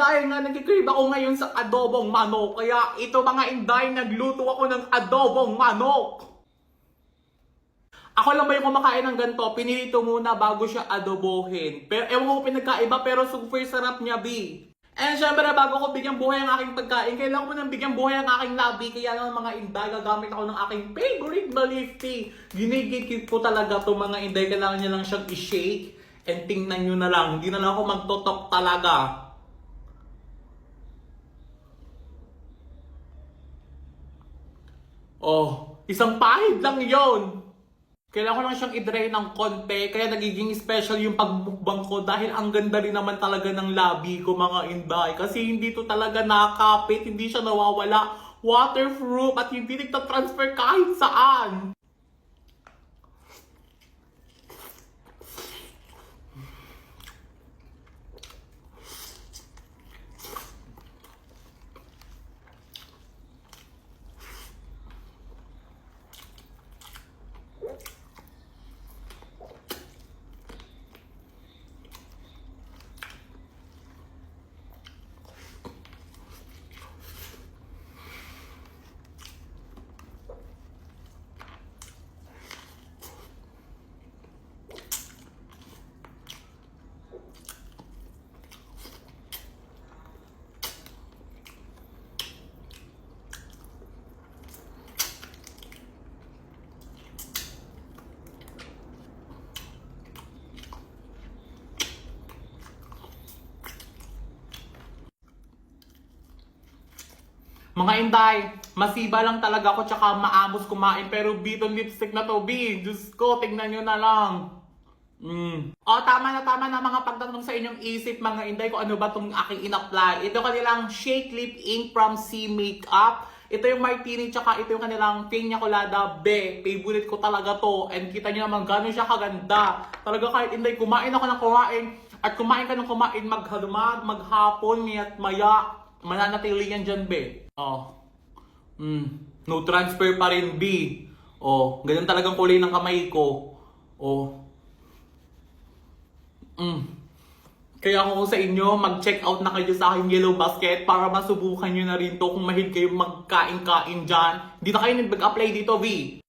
dahil nga nagkikrib ako ngayon sa adobong manok, kaya ito mga inday, nagluto ako ng adobong manok. Ako lang ba yung kumakain ng ganito? Pinilito muna bago siya adobohin. Pero ewan ko pinagkaiba, pero super sarap niya, B. And syempre, bago ko bigyang buhay ang aking pagkain, kailangan ko nang bigyang buhay ang aking labi. Kaya naman mga inday, gagamit ako ng aking favorite Belief tea. Ginigit ko talaga to mga inday. Kailangan niya lang siyang i-shake. And tingnan nyo na lang, hindi na lang ako magtotok talaga. Oh, isang pahid lang yon. Kailangan ko lang siyang i-dry ng konti, kaya nagiging special yung pagmukbang ko dahil ang ganda rin naman talaga ng labi ko mga inday. Kasi hindi to talaga nakakapit, hindi siya nawawala, waterproof at hindi nagtatransfer kahit saan. Mga inday, masiba lang talaga ako tsaka maamos kumain pero bitong lipstick na to, B. Diyos ko, tingnan nyo na lang. O, tama na mga pagtatanong sa inyong isip mga inday kung ano ba itong aking in-apply. Ito kanilang Shake Lip Ink from C Makeup. Ito yung martini tsaka ito yung kanilang Piña Colada Be. Favorite ko talaga to. And kita nyo naman gano'n siya kaganda. Talaga kahit inday, kumain ako ng kumain. At kumain ka ng kumain maghalumad, maghapon, at maya. Mananatili yan dyan, Be. Oh. No transfer pa rin, B. Oh, ganyan talagang kulay ng kamay ko. Oh. Kaya kung sa inyo, mag-check out na kayo sa aking Yellow Basket para masubukan nyo na rin to kung mahilig kayo magkain-kain dyan. Hindi na kayo nag-apply dito, B.